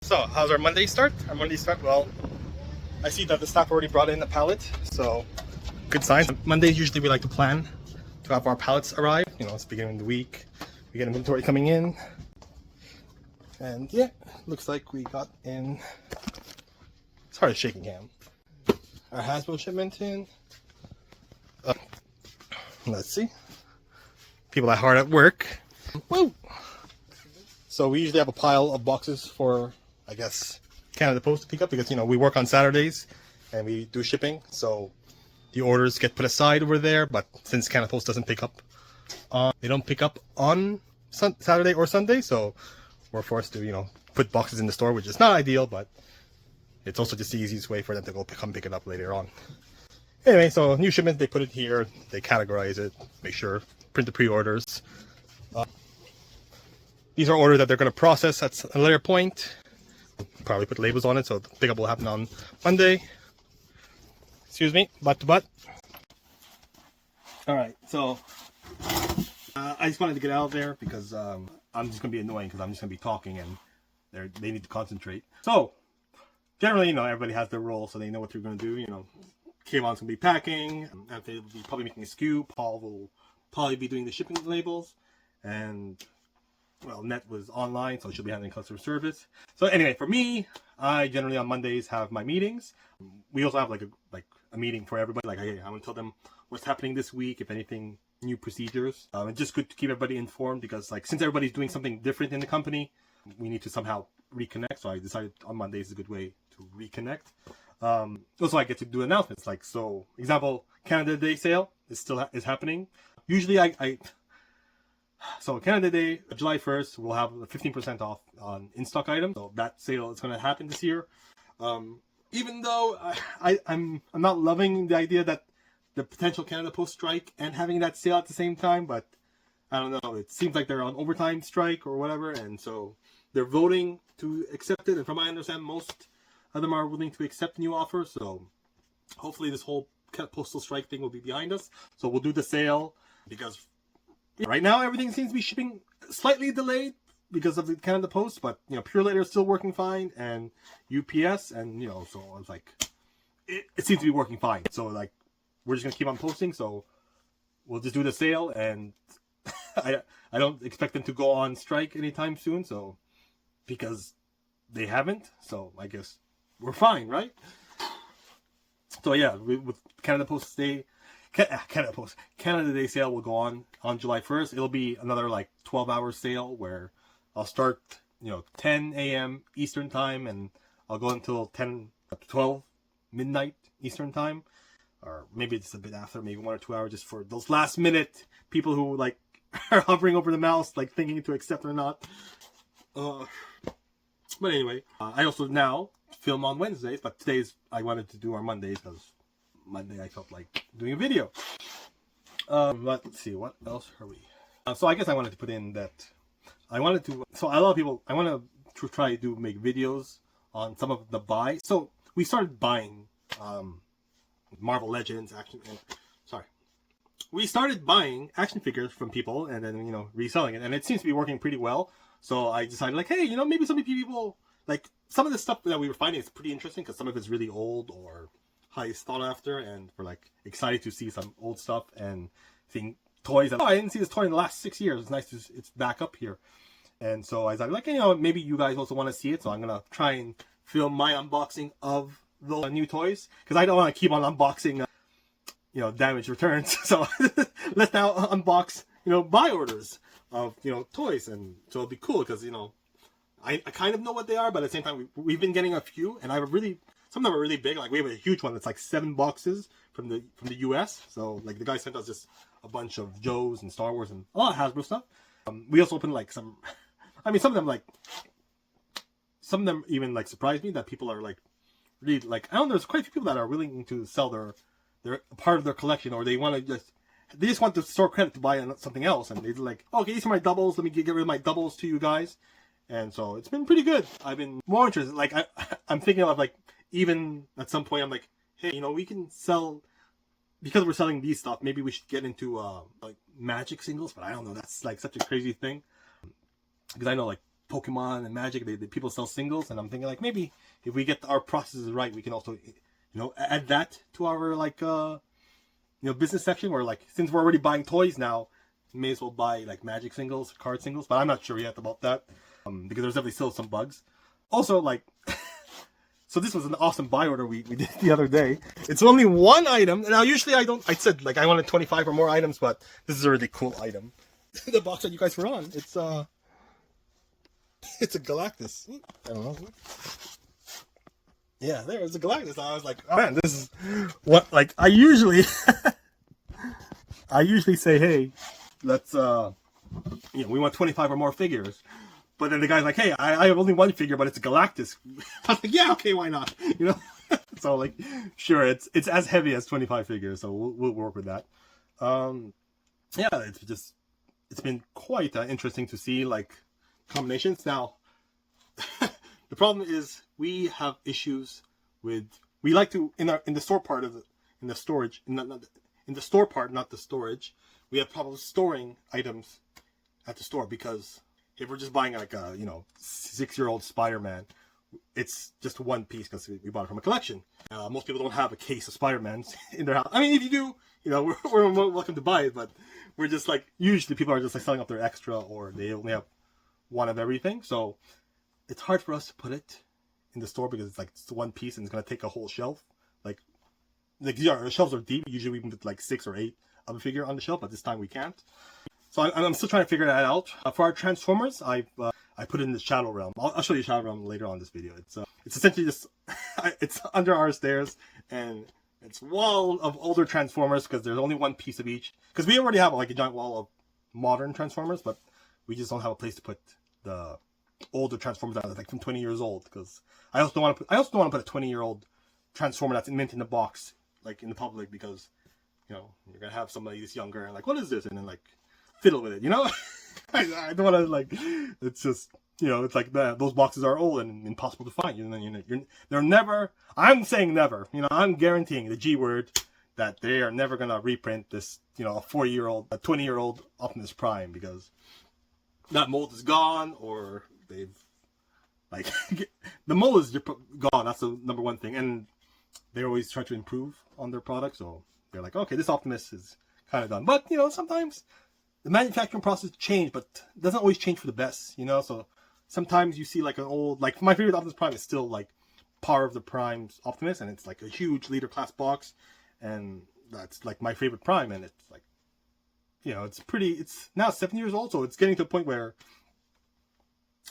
So, how's our Monday start? Our Monday start, well, I see that the staff already brought in the pallet, so good signs. Mondays usually we like to plan to have our pallets arrive. You know, it's the beginning of the week. We get inventory coming in. And yeah, looks like we got in. It's hard shaking hand. Our Hasbro shipment in. Let's see. People that hard at work. Woo! So we usually have a pile of boxes for, I guess, Canada Post to pick up because, you know, we work on Saturdays and we do shipping. So the orders get put aside over there. But since Canada Post doesn't pick up, they don't pick up on Saturday or Sunday. So we're forced to, you know, put boxes in the store, which is not ideal, but it's also just the easiest way for them to go come pick it up later on. Anyway, so new shipment, they put it here, they categorize it, make sure, print the pre-orders. These are orders that they're going to process at a later point. Probably put labels on it, so the pickup will happen on Monday. Excuse me, butt to butt. Alright, so I just wanted to get out of there because I'm just going to be annoying because I'm just going to be talking and they need to concentrate. So, generally, you know, everybody has their role, so they know what they're going to do. You know, Kayvon's going to be packing, Anthony will be probably making a SKU, Paul will probably be doing the shipping labels, and well, Net was online, so she'll be handling customer service. So anyway, for me, I generally on Mondays have my meetings. We also have like a meeting for everybody. Like, hey, I'm gonna tell them what's happening this week, if anything, new procedures. It's just good to keep everybody informed because, like, since everybody's doing something different in the company, we need to somehow reconnect. So I decided on Mondays is a good way to reconnect. Also, I get to do announcements. Like, so example, Canada Day sale is happening. Usually, So Canada Day, July 1st, we'll have 15% off on in-stock items. So that sale is going to happen this year. Even though I'm not loving the idea that the potential Canada Post strike and having that sale at the same time, but I don't know. It seems like they're on overtime strike or whatever, and so they're voting to accept it. And from what I understand, most of them are willing to accept new offers. So hopefully this whole postal strike thing will be behind us. So we'll do the sale because right now everything seems to be shipping slightly delayed because of the Canada Post, but you know, Pure Later is still working fine, and UPS, and you know, so I was like, it seems to be working fine. So like, we're just gonna keep on posting. So we'll just do the sale, and I don't expect them to go on strike anytime soon. So because they haven't, so I guess we're fine, right? So yeah, with Canada Post Day. Canada Day sale will go on July 1st. It'll be another like 12-hour sale where I'll start, you know, 10 a.m. Eastern time, and I'll go until 12 midnight Eastern time, or maybe it's a bit after, maybe 1 or 2 hours, just for those last minute people who like are hovering over the mouse, like thinking to accept or not. But anyway, I also now film on Wednesdays, but I wanted to do our Mondays because Monday I felt like doing a video. Let's see, what else are we? So I guess I wanted to put in that so a lot of people, I want to try to make videos on some of the buy. So we started buying Marvel Legends we started buying action figures from people and then, you know, reselling it, and it seems to be working pretty well. So I decided, like, hey, you know, maybe some people, like, some of the stuff that we were finding is pretty interesting because some of it's really old or highly sought after, and we're like excited to see some old stuff and seeing toys that, I didn't see this toy in the last 6 years. It's nice to it's back up here. And so I was like, you know, maybe you guys also want to see it, so I'm gonna try and film my unboxing of the new toys because I don't want to keep on unboxing you know, damaged returns. So let's now unbox, you know, buy orders of, you know, toys, and so it'll be cool because, you know, I kind of know what they are, but at the same time we've been getting a few, and some of them are really big. Like, we have a huge one that's like 7 boxes from the US. So like, the guy sent us just a bunch of Joes and Star Wars and a lot of Hasbro stuff. We also opened like some, I mean, some of them even like surprised me that people are like really like, I don't know, there's quite a few people that are willing to sell their part of their collection, or they just want to store credit to buy something else, and they're like, okay, these are my doubles, let me get rid of my doubles to you guys. And so it's been pretty good. I've been more interested. Like, I'm thinking of, like, even at some point I'm like, hey, you know, we can sell, because we're selling these stuff, maybe we should get into like Magic singles, but I don't know, that's like such a crazy thing because I know like Pokemon and Magic, people sell singles, and I'm thinking like maybe if we get our processes right, we can also, you know, add that to our like you know, business section, where like since we're already buying toys now, we may as well buy like Magic singles, card singles. But I'm not sure yet about that because there's definitely still some bugs. Also, like, so this was an awesome buy order we did the other day. It's only one item. Now usually I said like I wanted 25 or more items, but this is a really cool item. The box that you guys were on, it's a Galactus. I don't know. Yeah, there's a Galactus. I was like, oh man, this is what, like, I usually say, hey, let's you know, we want 25 or more figures. But then the guy's like, hey, I have only one figure, but it's a Galactus. I was like, yeah, okay, why not? You know? So like, sure, it's as heavy as 25 figures, so we'll work with that. Yeah, it's been quite interesting to see like combinations. Now, the problem is we have issues with, we like to in the store part of in the storage, in the store part, not the storage. We have problems storing items at the store because if we're just buying like a, you know, 6-year-old Spider-Man, it's just one piece because we bought it from a collection. Most people don't have a case of Spider-Mans in their house. I mean, if you do, you know, we're welcome to buy it, but we're just like, usually people are just like selling up their extra, or they only have one of everything. So it's hard for us to put it in the store because it's like it's one piece and it's going to take a whole shelf. Like yeah, our shelves are deep. Usually we can put like 6 or 8 of a figure on the shelf, but this time we can't. So I'm still trying to figure that out. For our Transformers, I put it in the Shadow Realm. I'll show you Shadow Realm later on in this video. It's essentially just, it's under our stairs, and it's wall of older Transformers because there's only one piece of each. Because we already have like a giant wall of modern Transformers, but we just don't have a place to put the older Transformers that are like from 20 years old. Because I also don't want to put a 20-year-old Transformer that's mint in the box like in the public, because, you know, you're gonna have somebody that's younger and like, what is this? And then like fiddle with it, you know. I don't want to, like, it's just, you know, it's like that. Those boxes are old and impossible to find. You know, they're never. I'm saying never. You know, I'm guaranteeing the G word that they are never gonna reprint this. You know, a 20-year-old Optimus Prime, because that mold is gone, or they've like the mold is gone. That's the number one thing, and they always try to improve on their product. So they're like, okay, this Optimus is kind of done. But you know, sometimes the manufacturing process change, but it doesn't always change for the best, you know. So sometimes you see like an old, like my favorite Optimus Prime is still like Power of the Prime's Optimus, and it's like a huge leader class box, and that's like my favorite Prime, and it's like, you know, it's now 7 years old, so it's getting to a point where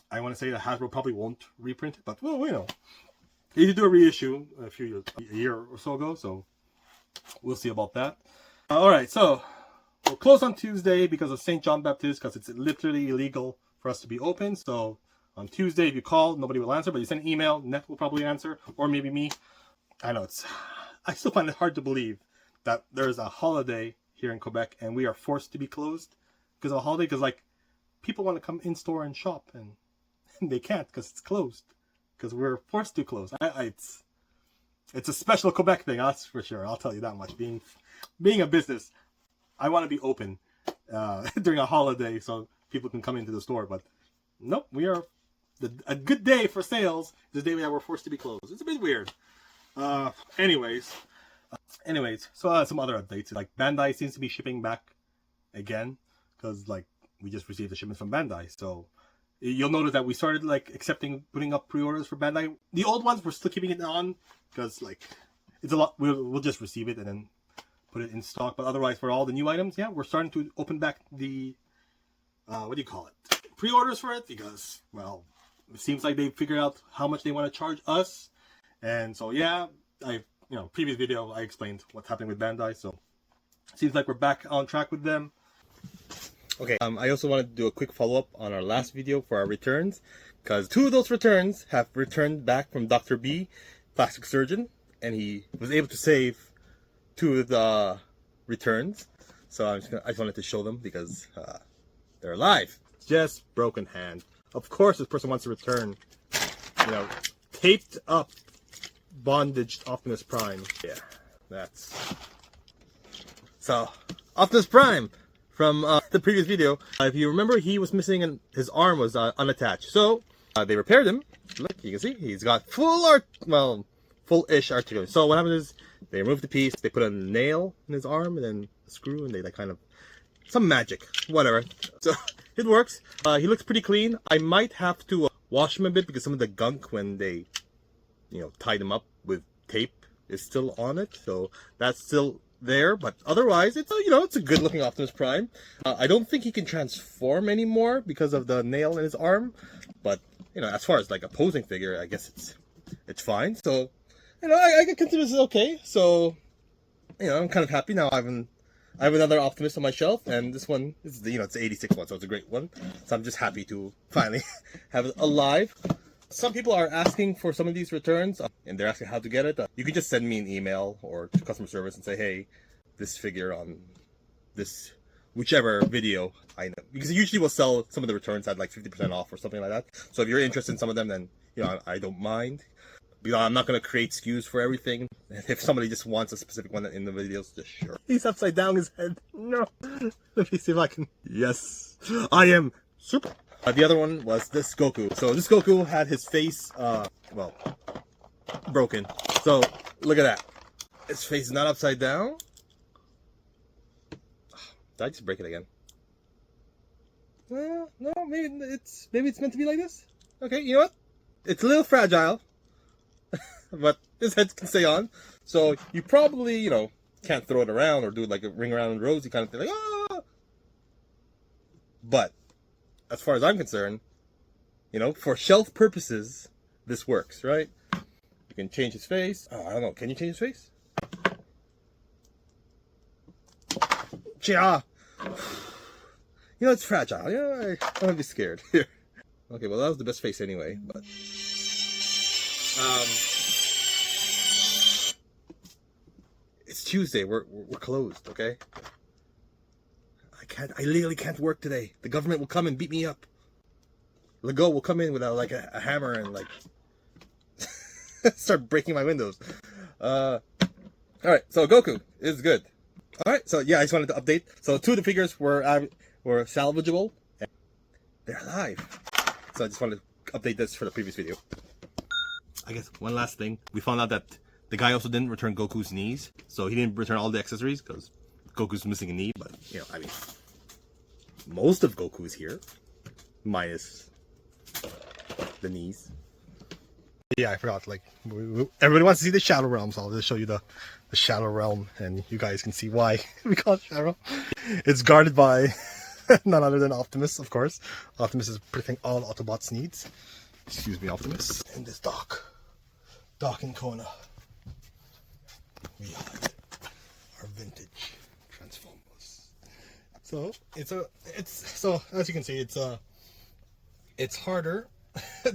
I want to say that Hasbro probably won't reprint it, but well, you know, they did do a reissue a year or so ago, so we'll see about that. All right, so we'll close on Tuesday because of St. John Baptist, because it's literally illegal for us to be open. So on Tuesday, if you call, nobody will answer, but you send an email, Neca will probably answer, or maybe me. I know I still find it hard to believe that there's a holiday here in Quebec and we are forced to be closed because of a holiday. Because like people want to come in store and shop, and they can't because it's closed, because we're forced to close. It's a special Quebec thing, that's for sure. I'll tell you that much. Being a business, I want to be open during a holiday so people can come into the store. But nope, a good day for sales is the day that we're forced to be closed. It's a bit weird. Anyways, so some other updates. Like Bandai seems to be shipping back again, because like we just received a shipment from Bandai. So you'll notice that we started like putting up pre-orders for Bandai. The old ones we're still keeping it on because like it's a lot. We'll just receive it and then put it in stock. But otherwise, for all the new items, yeah, we're starting to open back the what do you call it? Pre-orders for it, because well, it seems like they figured out how much they want to charge us. And so yeah, previous video I explained what's happening with Bandai. So it seems like we're back on track with them. Okay, I also wanted to do a quick follow-up on our last video for our returns, because 2 of those returns have returned back from Dr. B, plastic surgeon, and he was able to save 2 of the returns. So I just wanted to show them because they're alive. Just broken hand. Of course, this person wants to return, you know, taped up, bondaged Optimus Prime. Yeah, that's so Optimus Prime from the previous video. If you remember, he was missing and his arm was unattached. So they repaired him. Look, you can see he's got full-ish articulation. So what happened is they removed the piece, they put a nail in his arm and then a screw, and they like kind of some magic, whatever. So it works. He looks pretty clean. I might have to wash him a bit because some of the gunk when they, tied him up with tape is still on it. So that's still there, but otherwise it's it's a good looking Optimus Prime. I don't think he can transform anymore because of the nail in his arm, but as far as like a posing figure, I guess it's fine. So I consider this okay. So I'm kind of happy now. I have another Optimus on my shelf, and this one is it's the 86 one, so it's a great one. So I'm just happy to finally have it alive. Some people are asking for some of these returns, and they're asking how to get it. You can just send me an email or to customer service and say, hey, this figure on this whichever video I know. Because usually we'll sell some of the returns at like 50% off or something like that. So if you're interested in some of them, then I don't mind. Because I'm not going to create SKUs for everything. If somebody just wants a specific one in the videos, just sure. He's upside down his head. No. Let me see if I can. Yes. I am super. The other one was this Goku. So this Goku had his face, broken. So look at that. His face is not upside down. Did I just break it again? No, maybe it's meant to be like this. Okay, you know what? It's a little fragile, but this head can stay on. So you probably, can't throw it around or do it like a ring around the rosy kind of thing, like ah. But as far as I'm concerned, for shelf purposes, this works, right? You can change his face. Oh, I don't know. Can you change his face? Yeah. It's fragile. Yeah, I don't be scared. Here. Okay, well, that was the best face anyway, but it's Tuesday. We're closed, okay? I literally can't work today. The government will come and beat me up. Lego will come in with a hammer and start breaking my windows. Alright, so Goku is good. Alright, so yeah, I just wanted to update. So 2 of the figures were salvageable. And they're alive. So I just wanted to update this for the previous video. I guess one last thing. We found out that the guy also didn't return Goku's knees. So he didn't return all the accessories because Goku's missing a knee. But, most of Goku's here. Minus the knees. Yeah, I forgot. Everybody wants to see the Shadow Realm, so I'll just show you the Shadow Realm, and you guys can see why we call it Shadow Realm. It's guarded by none other than Optimus, of course. Optimus is protecting all Autobots' needs. Excuse me, Optimus. And this Doc and Kona. We have our vintage Transformers. So so as you can see, it's harder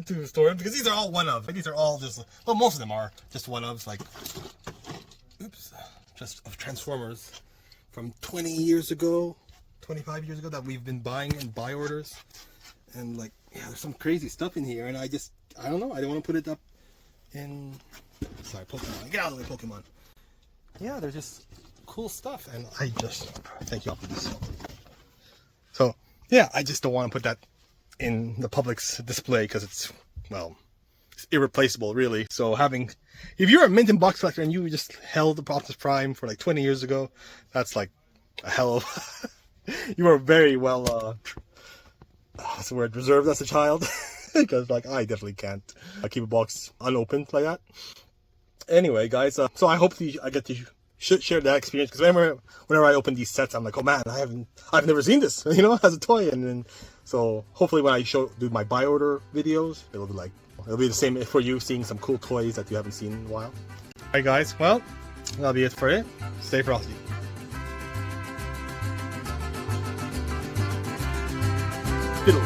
to store them because these are all one-of. These are all just, well, most of them are just one-ofs, just of Transformers from 20 years ago, 25 years ago that we've been buying in buy orders. And there's some crazy stuff in here, and I don't know, I don't want to put it up in, sorry, Pokemon, get out of the way, Pokemon. Yeah, there's just cool stuff, and I just, thank you all for this. So, yeah, I just don't want to put that in the public's display because it's irreplaceable, really. So if you're a mint and box collector and you just held the Optimus Prime for 20 years ago, that's a hell of you are very well what's the word, reserved as a child. Because I definitely can't keep a box unopened like that. Anyway, guys, so I hope I get to share that experience, because whenever I open these sets, I'm like, oh man, I've never seen this, as a toy. And then so hopefully when I do my buy order videos, it'll be the same for you, seeing some cool toys that you haven't seen in a while. Alright guys, well, that'll be it for it. Stay frosty. Fiddle,